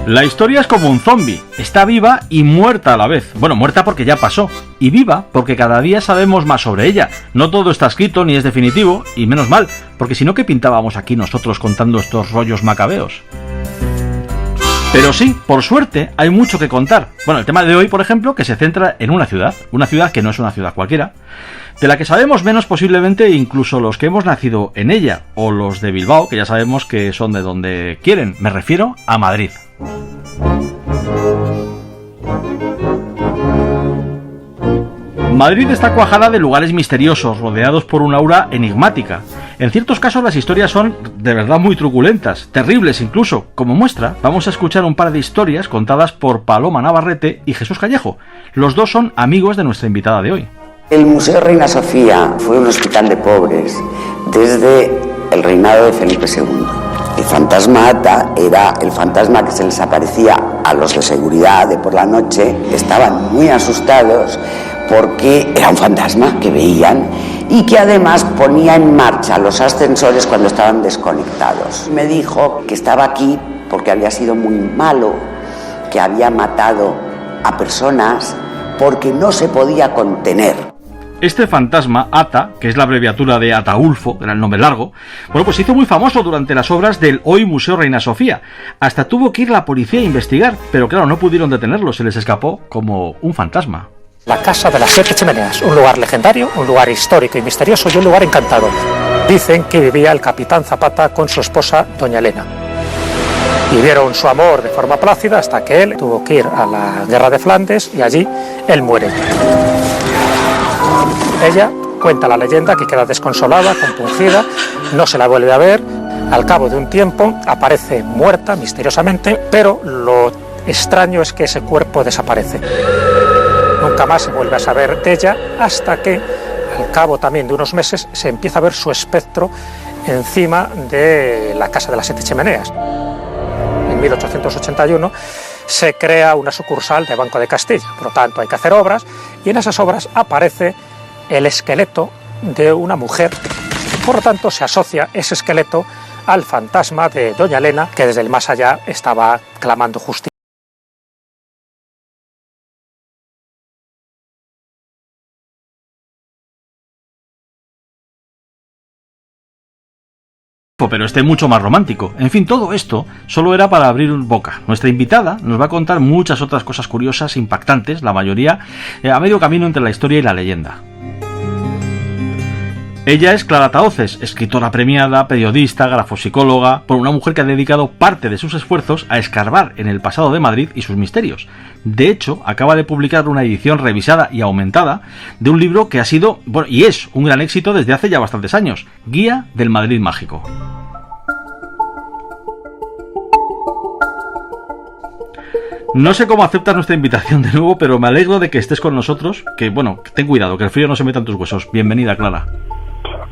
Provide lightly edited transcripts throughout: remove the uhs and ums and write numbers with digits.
La historia es como un zombie, está viva y muerta a la vez. Bueno, muerta porque ya pasó, y viva porque cada día sabemos más sobre ella. No todo está escrito ni es definitivo, y menos mal, porque si no, ¿qué pintábamos aquí nosotros contando estos rollos macabeos? Pero sí, por suerte, hay mucho que contar. Bueno, el tema de hoy, por ejemplo, que se centra en una ciudad que no es una ciudad cualquiera, de la que sabemos menos posiblemente incluso los que hemos nacido en ella, o los de Bilbao, que ya sabemos que son de donde quieren. Me refiero a Madrid. Madrid está cuajada de lugares misteriosos, rodeados por un aura enigmática. En ciertos casos las historias son de verdad muy truculentas, terribles incluso. Como muestra, vamos a escuchar un par de historias contadas por Paloma Navarrete y Jesús Callejo. Los dos son amigos de nuestra invitada de hoy. El Museo Reina Sofía fue un hospital de pobres desde el reinado de Felipe II. El fantasma Ata era el fantasma que se les aparecía a los de seguridad de por la noche. Estaban muy asustados porque era un fantasma que veían y que además ponía en marcha los ascensores cuando estaban desconectados. Me dijo que estaba aquí porque había sido muy malo, que había matado a personas porque no se podía contener. Este fantasma, Ata, que es la abreviatura de Ataulfo, era el nombre largo, bueno, pues se hizo muy famoso durante las obras del hoy Museo Reina Sofía. Hasta tuvo que ir la policía a investigar, pero claro, no pudieron detenerlo, se les escapó como un fantasma. La Casa de las Siete Chimeneas, un lugar legendario, un lugar histórico y misterioso y un lugar encantador. Dicen que vivía el capitán Zapata con su esposa, doña Elena. Vivieron su amor de forma plácida hasta que él tuvo que ir a la guerra de Flandes y allí él muere. Ella cuenta la leyenda que queda desconsolada, compungida, no se la vuelve a ver. Al cabo de un tiempo aparece muerta misteriosamente, pero lo extraño es que ese cuerpo desaparece. Nunca más se vuelve a saber de ella hasta que, al cabo también de unos meses, se empieza a ver su espectro encima de la Casa de las Siete Chimeneas. En 1881 se crea una sucursal de Banco de Castilla, por lo tanto hay que hacer obras, y en esas obras aparece el esqueleto de una mujer. Por lo tanto, se asocia ese esqueleto al fantasma de doña Elena, que desde el más allá estaba clamando justicia. Pero este mucho más romántico. En fin, todo esto solo era para abrir boca. Nuestra invitada nos va a contar muchas otras cosas curiosas, impactantes, la mayoría a medio camino entre la historia y la leyenda. Ella es Clara Tahoces, escritora premiada, periodista, grafopsicóloga, por una mujer que ha dedicado parte de sus esfuerzos a escarbar en el pasado de Madrid y sus misterios. De hecho, acaba de publicar una edición revisada y aumentada de un libro que ha sido, bueno, y es un gran éxito desde hace ya bastantes años, Guía del Madrid Mágico. No sé cómo aceptas nuestra invitación de nuevo, pero me alegro de que estés con nosotros, que bueno, ten cuidado, que el frío no se meta en tus huesos. Bienvenida, Clara.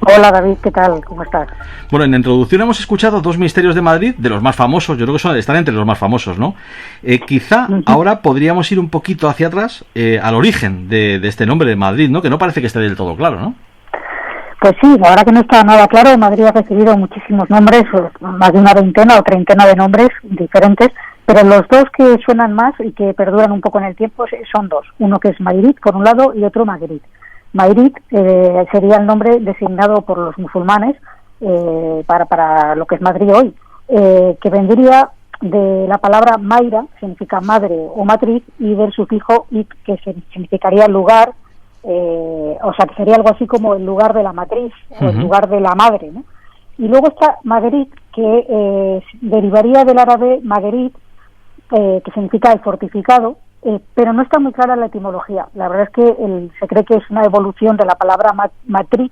Hola David, ¿qué tal? ¿Cómo estás? Bueno, en la introducción hemos escuchado dos misterios de Madrid, de los más famosos, yo creo que están entre los más famosos, ¿no? Quizá ahora podríamos ir un poquito hacia atrás, al origen de este nombre de Madrid, ¿no? Que no parece que esté del todo claro, ¿no? Pues sí, la verdad que no está nada claro. Madrid ha recibido muchísimos nombres, más de una veintena o treintena de nombres diferentes, pero los dos que suenan más y que perduran un poco en el tiempo son dos. Uno que es Madrid, por un lado, y otro Maghrib. Maghrib sería el nombre designado por los musulmanes para lo que es Madrid hoy, que vendría de la palabra Mayra, significa madre o matriz, y del sufijo it, que significaría lugar, o sea, que sería algo así como el lugar de la matriz, o el lugar de la madre, ¿no? Y luego está Maghrib, que derivaría del árabe Maghrib, que significa el fortificado, pero no está muy clara la etimología. La verdad es que se cree que es una evolución de la palabra matriz,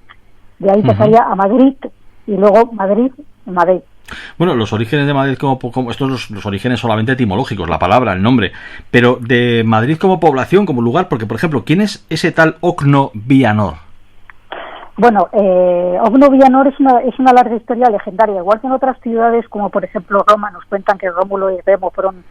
de ahí pasaría a Madrid, y luego Madrid. Bueno, los orígenes de Madrid como estos los orígenes solamente etimológicos, la palabra, el nombre, pero de Madrid como población, como lugar, porque por ejemplo, ¿quién es ese tal Ocno Vianor? Bueno, Ocno Vianor es una larga historia legendaria, igual que en otras ciudades, como por ejemplo Roma. Nos cuentan que Rómulo y Remo fueron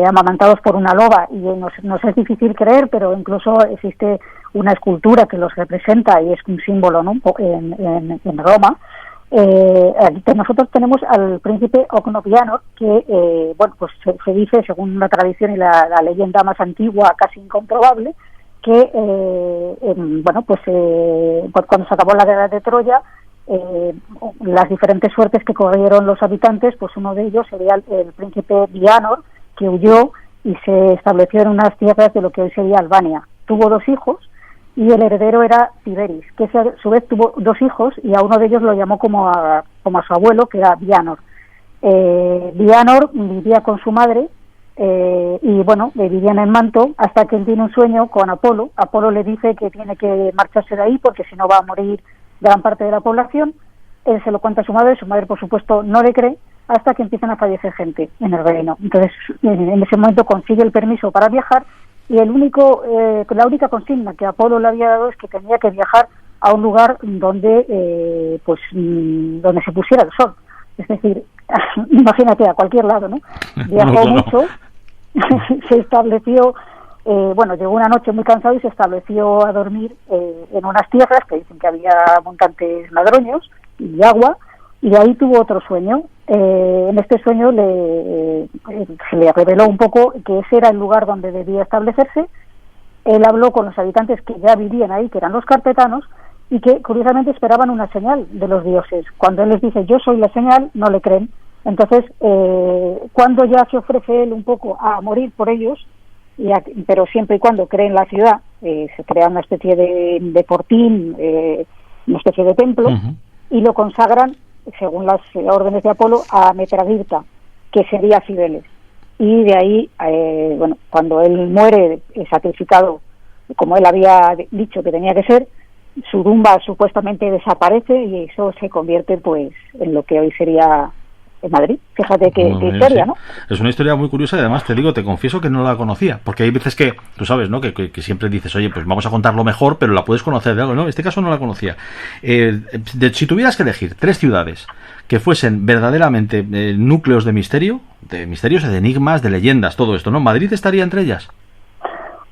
amamantados por una loba, y nos es difícil creer, pero incluso existe una escultura que los representa y es un símbolo, ¿no?, en Roma. Nosotros tenemos al príncipe Ocnovianor, que pues se dice, según la tradición y la leyenda más antigua, casi incomprobable, que cuando se acabó la guerra de Troya, las diferentes suertes que corrieron los habitantes, pues uno de ellos sería el príncipe Bianor, que huyó y se estableció en unas tierras de lo que hoy sería Albania. Tuvo 2 hijos y el heredero era Tiberis, que a su vez tuvo 2 hijos y a uno de ellos lo llamó como a su abuelo, que era Bianor. Bianor vivía con su madre vivían en Manto hasta que él tiene un sueño con Apolo. Apolo le dice que tiene que marcharse de ahí porque si no va a morir gran parte de la población. Él se lo cuenta a su madre por supuesto no le cree, hasta que empiezan a fallecer gente en el reino. Entonces en ese momento consigue el permiso para viajar y la única consigna que Apolo le había dado es que tenía que viajar a un lugar donde donde se pusiera el sol, es decir, imagínate, a cualquier lado, ¿no? Viajó mucho, se estableció, llegó una noche muy cansado y se estableció a dormir en unas tierras que dicen que había abundantes madroños y agua, y de ahí tuvo otro sueño. En este sueño se le reveló un poco que ese era el lugar donde debía establecerse. Él habló con los habitantes que ya vivían ahí, que eran los carpetanos, y que curiosamente esperaban una señal de los dioses. Cuando él les dice yo soy la señal, no le creen. Entonces, cuando ya se ofrece él un poco a morir por ellos, pero siempre y cuando creen la ciudad, se crea una especie de fortín, una especie de templo, y lo consagran, según las órdenes de Apolo, a Metradirta, que sería Cibeles. Y de ahí, cuando él muere sacrificado, como él había dicho que tenía que ser, su tumba supuestamente desaparece y eso se convierte pues en lo que hoy sería en Madrid. Fíjate qué historia, sí. ¿No? Es una historia muy curiosa y además te confieso que no la conocía, porque hay veces que, tú sabes, ¿no? Que siempre dices, oye, pues vamos a contarlo mejor, pero la puedes conocer de algo, ¿no? En este caso no la conocía. Si tuvieras que elegir 3 ciudades que fuesen verdaderamente núcleos de misterios, de enigmas, de leyendas, todo esto, ¿no? ¿Madrid estaría entre ellas?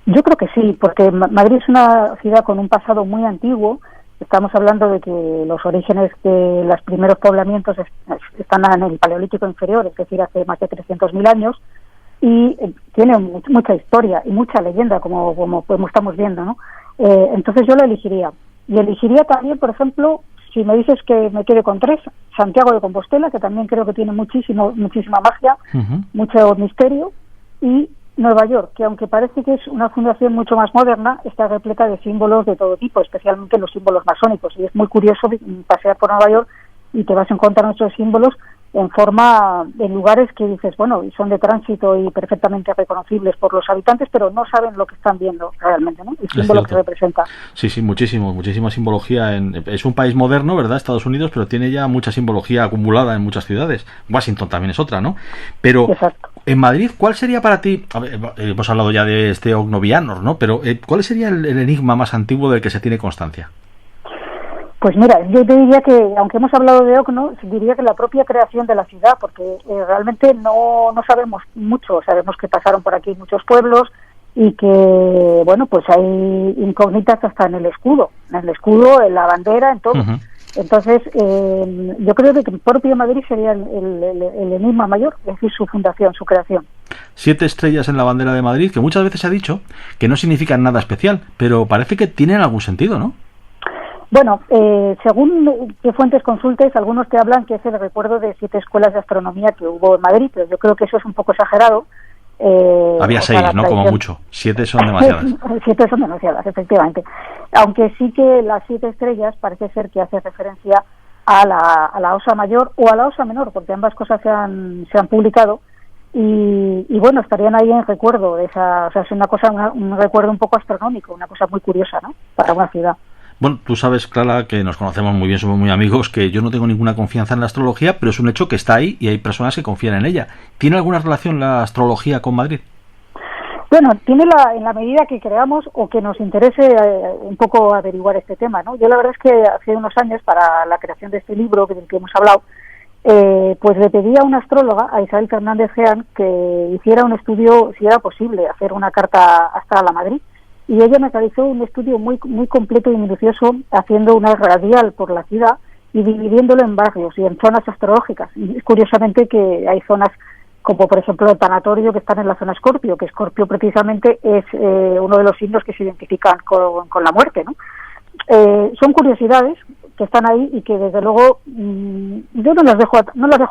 Yo creo que sí, porque Madrid es una ciudad con un pasado muy antiguo. Estamos hablando de que los orígenes de los primeros poblamientos están en el Paleolítico Inferior, es decir, hace más de 300.000 años, y tiene mucha historia y mucha leyenda, como estamos viendo, ¿no? Entonces yo lo elegiría. Y elegiría también, por ejemplo, si me dices que me quede con 3, Santiago de Compostela, que también creo que tiene muchísima magia, mucho misterio, y Nueva York, que aunque parece que es una fundación mucho más moderna, está repleta de símbolos de todo tipo, especialmente los símbolos masónicos, y es muy curioso pasear por Nueva York y te vas a encontrar nuestros símbolos en lugares que dices, son de tránsito y perfectamente reconocibles por los habitantes, pero no saben lo que están viendo realmente, ¿no? El símbolo que representa. Sí, muchísima simbología. Es un país moderno, ¿verdad? Estados Unidos, pero tiene ya mucha simbología acumulada en muchas ciudades. Washington también es otra, ¿no? Pero exacto. En Madrid, ¿cuál sería para ti? A ver, hemos hablado ya de este Ocnovianor, ¿no? Pero ¿cuál sería el enigma más antiguo del que se tiene constancia? Pues mira, yo te diría que, aunque hemos hablado de Ocno, diría que la propia creación de la ciudad, porque realmente no sabemos mucho. Sabemos que pasaron por aquí muchos pueblos y que, pues hay incógnitas hasta en el escudo, en la bandera, en todo. Entonces, yo creo que el propio Madrid sería el enigma mayor, es decir, su fundación, su creación. 7 estrellas en la bandera de Madrid, que muchas veces se ha dicho que no significan nada especial, pero parece que tienen algún sentido, ¿no? Bueno, según qué fuentes consultes, algunos te hablan que es el recuerdo de 7 escuelas de astronomía que hubo en Madrid, pero yo creo que eso es un poco exagerado. Había 6, ¿no? Como mucho. 7 son demasiadas. 7 son demasiadas, efectivamente. Aunque sí que las 7 estrellas parece ser que hace referencia a la Osa Mayor o a la Osa Menor, porque ambas cosas se han publicado y estarían ahí en recuerdo de esa, es una cosa, un recuerdo un poco astronómico, una cosa muy curiosa, ¿no? Para una ciudad. Bueno, tú sabes, Clara, que nos conocemos muy bien, somos muy amigos, que yo no tengo ninguna confianza en la astrología, pero es un hecho que está ahí y hay personas que confían en ella. ¿Tiene alguna relación la astrología con Madrid? Bueno, tiene en la medida que creamos o que nos interese un poco averiguar este tema, ¿no? Yo la verdad es que hace unos años, para la creación de este libro del que hemos hablado, pues le pedí a una astróloga, a Isabel Fernández Jean, que hiciera un estudio, si era posible, hacer una carta astral a Madrid. Y ella me realizó un estudio muy completo y minucioso, haciendo una radial por la ciudad y dividiéndolo en barrios y en zonas astrológicas. Y curiosamente que hay zonas como por ejemplo el tanatorio, que están en la zona Escorpio, que Escorpio precisamente es uno de los signos que se identifican con la muerte, ¿no? Son curiosidades que están ahí y que desde luego yo no las dejo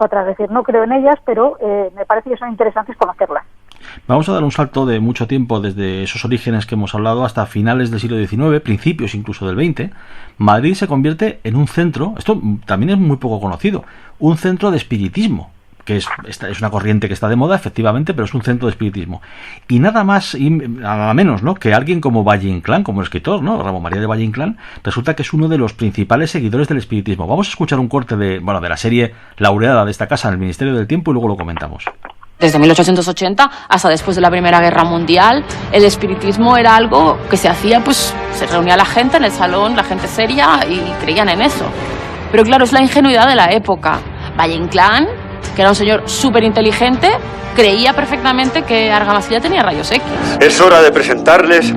atrás, es decir, no creo en ellas, pero me parece que son interesantes conocerlas. Vamos a dar un salto de mucho tiempo desde esos orígenes que hemos hablado hasta finales del siglo XIX, principios incluso del XX. Madrid se convierte en un centro, esto también es muy poco conocido, un centro de espiritismo, que es una corriente que está de moda, efectivamente, pero es un centro de espiritismo. Y nada más y nada menos, ¿no?, que alguien como Valle Inclán, como el escritor, ¿no?, Ramón María de Valle Inclán, resulta que es uno de los principales seguidores del espiritismo. Vamos a escuchar un corte de la serie laureada de esta casa, en el Ministerio del Tiempo, y luego lo comentamos. Desde 1880 hasta después de la Primera Guerra Mundial, el espiritismo era algo que se hacía, pues se reunía la gente en el salón, la gente seria, y creían en eso. Pero claro, es la ingenuidad de la época. Valle Inclán, que era un señor súper inteligente, creía perfectamente que Argamasilla tenía rayos X. Es hora de presentarles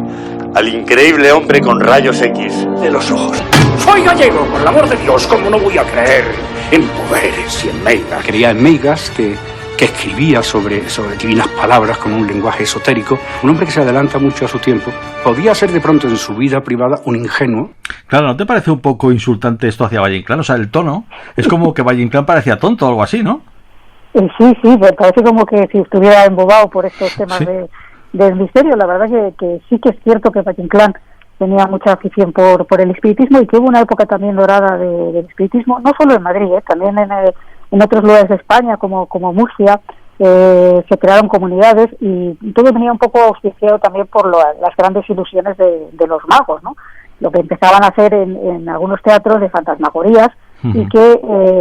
al increíble hombre con rayos X de los ojos. Soy gallego, por el amor de Dios, ¿cómo no voy a creer en poderes y en meigas? Creía en Meigas, que escribía sobre divinas palabras con un lenguaje esotérico. Un hombre que se adelanta mucho a su tiempo. Podía ser de pronto en su vida privada un ingenuo. Claro, ¿no te parece un poco insultante esto hacia Valle Inclán? O sea, el tono es como que Valle Inclán parecía tonto o algo así, ¿no? Sí, pues parece como que si estuviera embobado por estos temas, sí, del misterio. La verdad que sí que es cierto que Valle Inclán tenía mucha afición por el espiritismo y que hubo una época también dorada del espiritismo, no solo en Madrid, también en otros lugares de España, como Murcia, se crearon comunidades y todo venía un poco auspiciado también por las grandes ilusiones de los magos, ¿no? Lo que empezaban a hacer en algunos teatros de fantasmagorías y que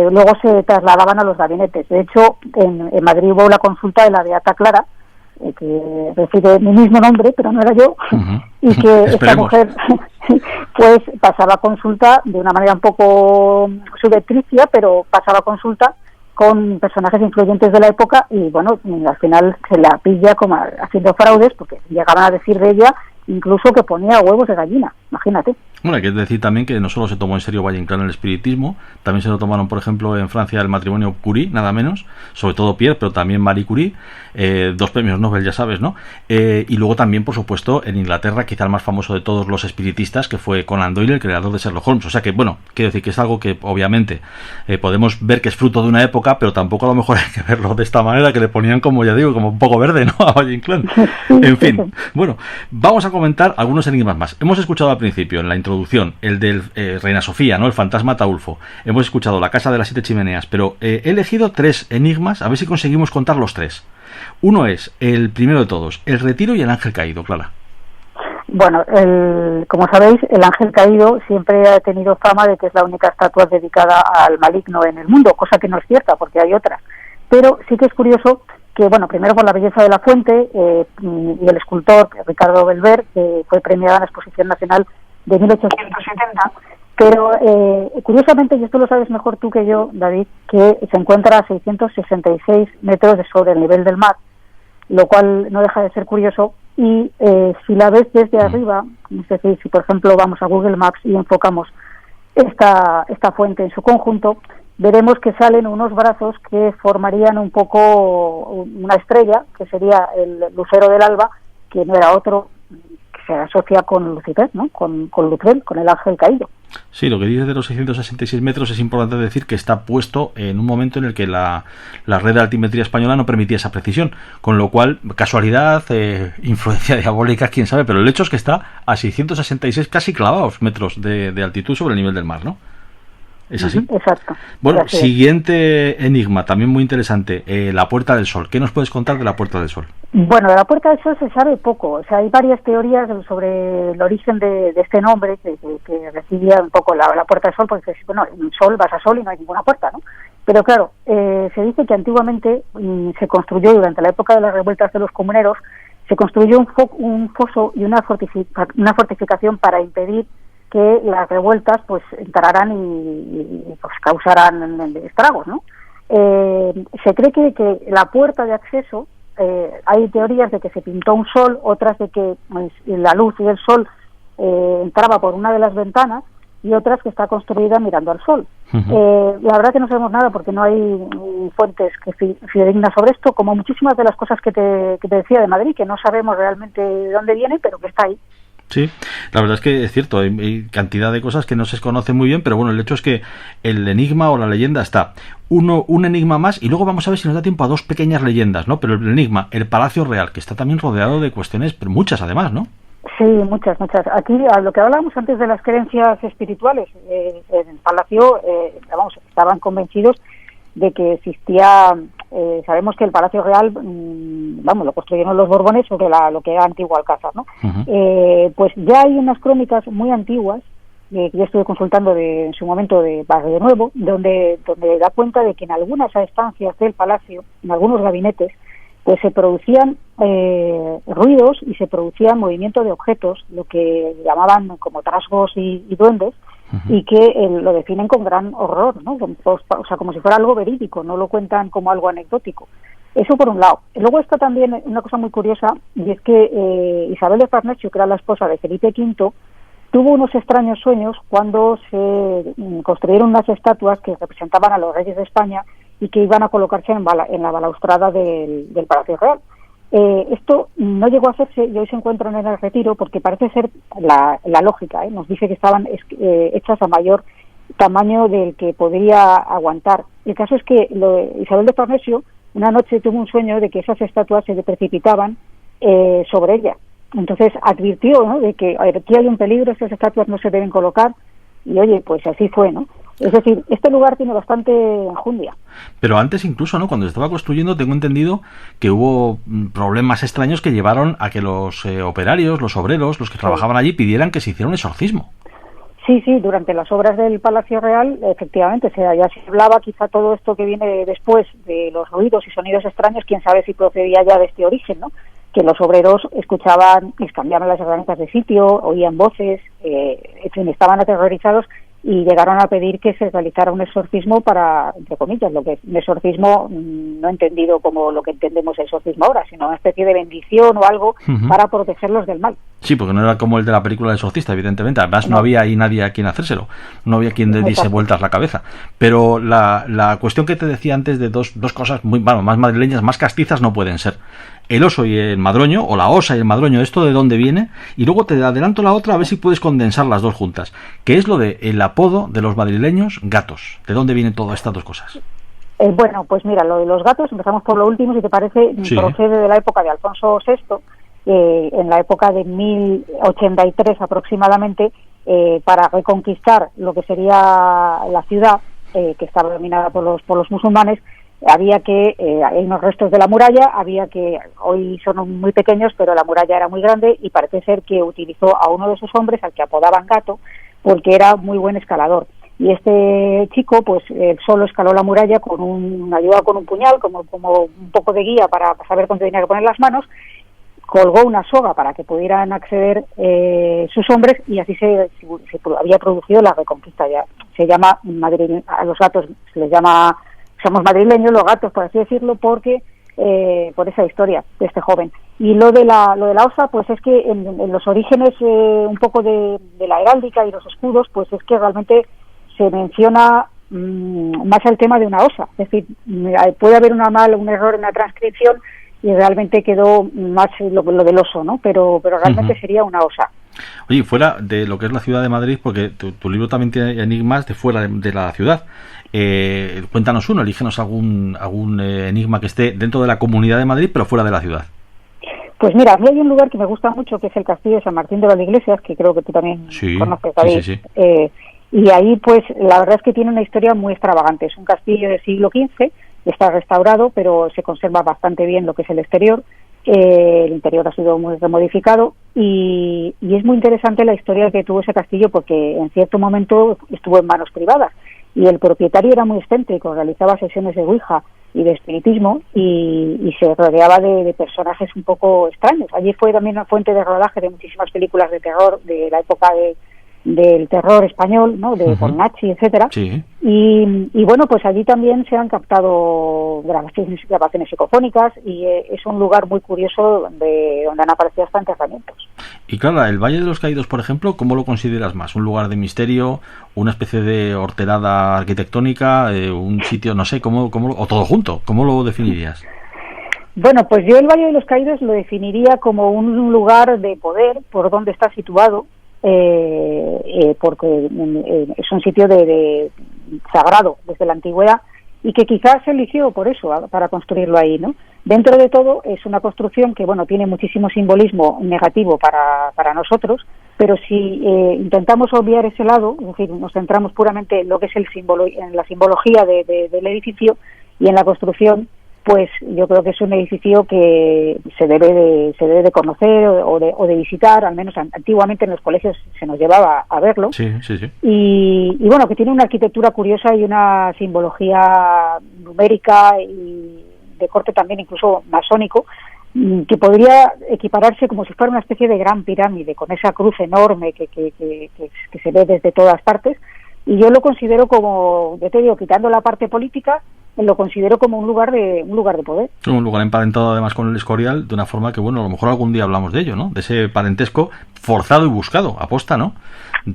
luego se trasladaban a los gabinetes. De hecho, en Madrid hubo la consulta de la Beata Clara, que recibe mi mismo nombre, pero no era yo, y que esta mujer pues pasaba consulta de una manera un poco subrepticia, pero pasaba consulta con personajes influyentes de la época y bueno, al final se la pilla como haciendo fraudes, porque llegaban a decir de ella incluso que ponía huevos de gallina, imagínate. Bueno, hay que decir también que no solo se tomó en serio Valle Inclán el espiritismo, también se lo tomaron, por ejemplo, en Francia el matrimonio Curie, nada menos, sobre todo Pierre, pero también Marie Curie, 2 premios Nobel, ya sabes, ¿no? Y luego también, por supuesto, en Inglaterra, quizá el más famoso de todos los espiritistas, que fue Conan Doyle, el creador de Sherlock Holmes. O sea que, bueno, quiero decir que es algo que, obviamente, podemos ver que es fruto de una época, pero tampoco a lo mejor hay que verlo de esta manera, que le ponían, como ya digo, como un poco verde, ¿no?, a Valle Inclán. En fin, bueno, vamos a comentar algunos enigmas más. Hemos escuchado al principio, en la introducción, el del Reina Sofía, ¿no?, el fantasma Ataulfo. Hemos escuchado la casa de las 7 chimeneas, pero he elegido 3 enigmas, a ver si conseguimos contar los 3. Uno es, el primero de todos, el retiro y el ángel caído, Clara. Bueno, como sabéis, el ángel caído siempre ha tenido fama de que es la única estatua dedicada al maligno en el mundo, cosa que no es cierta, porque hay otras. Pero sí que es curioso que, bueno, primero por la belleza de la fuente y el escultor Ricardo Belver, que fue premiado en la Exposición Nacional de 1870, pero curiosamente, y esto lo sabes mejor tú que yo, David, que se encuentra a 666 metros sobre el nivel del mar, lo cual no deja de ser curioso, y si la ves desde arriba, es decir, si por ejemplo vamos a Google Maps y enfocamos esta fuente en su conjunto, veremos que salen unos brazos que formarían un poco una estrella, que sería el lucero del alba, que no era otro, que se asocia con Lucifer, ¿no?, con Lucifer, con el ángel caído. Sí, lo que dices de los 666 metros es importante decir que está puesto en un momento en el que la red de altimetría española no permitía esa precisión, con lo cual, casualidad, influencia diabólica, quién sabe, pero el hecho es que está a 666 casi clavados metros de altitud sobre el nivel del mar, ¿no? ¿Es así? Exacto. Bueno, Gracias. Siguiente enigma, también muy interesante, la Puerta del Sol. ¿Qué nos puedes contar de la Puerta del Sol? Bueno, de la Puerta del Sol se sabe poco. O sea, hay varias teorías sobre el origen de este nombre que recibía un poco la Puerta del Sol, porque, bueno, en Sol vas a Sol y no hay ninguna puerta, ¿no? Pero claro, se dice que antiguamente se construyó, durante la época de las revueltas de los comuneros, se construyó un foso y una fortificación para impedir que las revueltas pues entraran y pues causaran estragos, ¿no? Se cree que la puerta de acceso, hay teorías de que se pintó un sol, otras de que pues, la luz del sol entraba por una de las ventanas, y otras que está construida mirando al sol. La verdad que no sabemos nada porque no hay fuentes fidedignas sobre esto, como muchísimas de las cosas que te decía de Madrid, que no sabemos realmente de dónde viene, pero que está ahí. Sí, la verdad es que es cierto, hay cantidad de cosas que no se conocen muy bien, pero bueno, el hecho es que el enigma o la leyenda está. Un enigma más, y luego vamos a ver si nos da tiempo a dos pequeñas leyendas, ¿no? Pero el enigma, el Palacio Real, que está también rodeado de cuestiones, pero muchas además, ¿no? Sí, muchas. Aquí, a lo que hablábamos antes de las creencias espirituales, en el Palacio, estaban convencidos de que existía, sabemos que el Palacio Real, lo construyeron los Borbones sobre lo que era antiguo Alcázar, ¿no? Pues ya hay unas crónicas muy antiguas, que yo estuve consultando en su momento de Barrio Nuevo, donde da cuenta de que en algunas estancias del Palacio, en algunos gabinetes, pues se producían ruidos y se producían movimiento de objetos, lo que llamaban como trasgos y duendes, y que lo definen con gran horror, ¿no? O sea, como si fuera algo verídico, no lo cuentan como algo anecdótico. Eso por un lado. Luego está también una cosa muy curiosa, y es que Isabel de Farnesio, que era la esposa de Felipe V, tuvo unos extraños sueños cuando se construyeron unas estatuas que representaban a los reyes de España y que iban a colocarse en la balaustrada del Palacio Real. Esto no llegó a hacerse y hoy se encuentran en el Retiro porque parece ser la lógica, nos dice que estaban hechas a mayor tamaño del que podría aguantar. El caso es que Isabel de Farnesio una noche tuvo un sueño de que esas estatuas se precipitaban sobre ella. Entonces advirtió, ¿no?, de que aquí hay un peligro, estas estatuas no se deben colocar, y oye, pues así fue, ¿no? Es decir, este lugar tiene bastante enjundia. Pero antes incluso, ¿no?, cuando se estaba construyendo, tengo entendido que hubo problemas extraños que llevaron a que los operarios, los obreros, los que trabajaban allí, pidieran que se hiciera un exorcismo. Sí, durante las obras del Palacio Real, efectivamente, ya se hablaba, quizá todo esto que viene después de los ruidos y sonidos extraños, quién sabe si procedía ya de este origen, ¿no? Que los obreros escuchaban, les cambiaban las herramientas de sitio, oían voces, en fin, estaban aterrorizados y llegaron a pedir que se realizara un exorcismo para, entre comillas, lo que es un exorcismo no entendido como lo que entendemos el exorcismo ahora, sino una especie de bendición o algo para protegerlos del mal. Sí, porque no era como el de la película del exorcista, evidentemente. Además, no había ahí nadie a quien hacérselo. No había quien le diese vueltas la cabeza. Pero la cuestión que te decía antes de dos cosas más madrileñas, más castizas, no pueden ser. El oso y el madroño, o la osa y el madroño, ¿esto de dónde viene? Y luego te adelanto la otra, a ver si puedes condensar las dos juntas. Que es lo de el apodo de los madrileños gatos. ¿De dodónde vienen todas estas dos cosas? Bueno, pues mira, lo de los gatos, empezamos por lo último, si te parece, procede de la época de Alfonso VI, en la época de 1083 aproximadamente, para reconquistar lo que sería la ciudad, que estaba dominada por los musulmanes. Había que, hay unos restos de la muralla, hoy son muy pequeños, pero la muralla era muy grande y parece ser que utilizó a uno de sus hombres, al que apodaban Gato, porque era muy buen escalador. Y este chico, pues solo escaló la muralla ayudado con un puñal, como un poco de guía para saber dónde tenía que poner las manos, colgó una soga para que pudieran acceder sus hombres y así se había producido la reconquista. Ya se llama a los gatos se les llama, somos madrileños los gatos, por así decirlo, porque por esa historia de este joven. Y lo de la osa, pues es que en los orígenes un poco de la heráldica y los escudos, pues es que realmente se menciona más el tema de una osa. Es decir, puede haber un error en la transcripción y realmente quedó más lo del oso, ¿no? Pero realmente sería una osa. Oye, fuera de lo que es la ciudad de Madrid, porque tu libro también tiene enigmas de fuera de la ciudad. Cuéntanos uno, elígenos algún enigma que esté dentro de la Comunidad de Madrid, pero fuera de la ciudad. Pues mira, a mí hay un lugar que me gusta mucho, que es el Castillo de San Martín de Valdeiglesias, que creo que tú también conoces, David. Sí. Y ahí, pues, la verdad es que tiene una historia muy extravagante. Es un castillo del siglo XV, está restaurado, pero se conserva bastante bien lo que es el exterior. El interior ha sido muy remodificado y es muy interesante la historia que tuvo ese castillo, porque en cierto momento estuvo en manos privadas y el propietario era muy excéntrico, realizaba sesiones de Ouija y de espiritismo y se rodeaba de personajes un poco extraños. Allí fue también una fuente de rodaje de muchísimas películas de terror de la época del terror español, ¿no? De Bornacci, etcétera. Sí. Y bueno, pues allí también se han captado grabaciones psicofónicas y es un lugar muy curioso donde han aparecido hasta enterramientos. Y claro, el Valle de los Caídos, por ejemplo, ¿cómo lo consideras más? ¿Un lugar de misterio? ¿Una especie de horterada arquitectónica? ¿Un sitio, no sé, o todo junto? ¿Cómo lo definirías? Bueno, pues yo el Valle de los Caídos lo definiría como un lugar de poder por donde está situado, porque es un sitio de sagrado desde la antigüedad y que quizás se eligió por eso, para construirlo ahí, ¿no? Dentro de todo es una construcción que, bueno, tiene muchísimo simbolismo negativo para nosotros, pero si intentamos obviar ese lado, es decir, nos centramos puramente en lo que es en la simbología del edificio y en la construcción, pues yo creo que es un edificio que se debe de conocer o de visitar, al menos antiguamente en los colegios se nos llevaba a verlo. Sí. Y bueno, que tiene una arquitectura curiosa y una simbología numérica y de corte también incluso masónico, que podría equipararse como si fuera una especie de gran pirámide, con esa cruz enorme que se ve desde todas partes. Y yo lo considero como, ya te digo, quitando la parte política, lo considero como un lugar de poder. Un lugar emparentado además con el Escorial, de una forma que, bueno, a lo mejor algún día hablamos de ello, ¿no? De ese parentesco forzado y buscado, aposta, ¿no?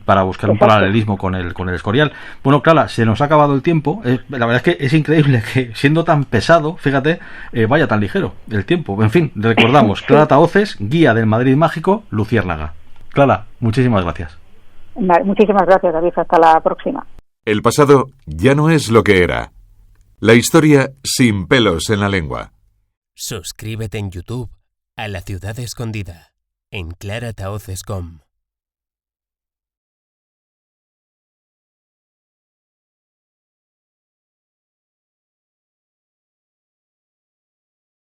Para buscar un paralelismo con el Escorial. Bueno, Clara, se nos ha acabado el tiempo. La verdad es que es increíble que, siendo tan pesado, fíjate, vaya tan ligero el tiempo. En fin, recordamos, Clara Tahoces, guía del Madrid Mágico, Luciérnaga. Clara, muchísimas gracias. Muchísimas gracias, David. Hasta la próxima. El pasado ya no es lo que era. La historia sin pelos en la lengua. Suscríbete en YouTube a La Ciudad Escondida en claratahoces.com.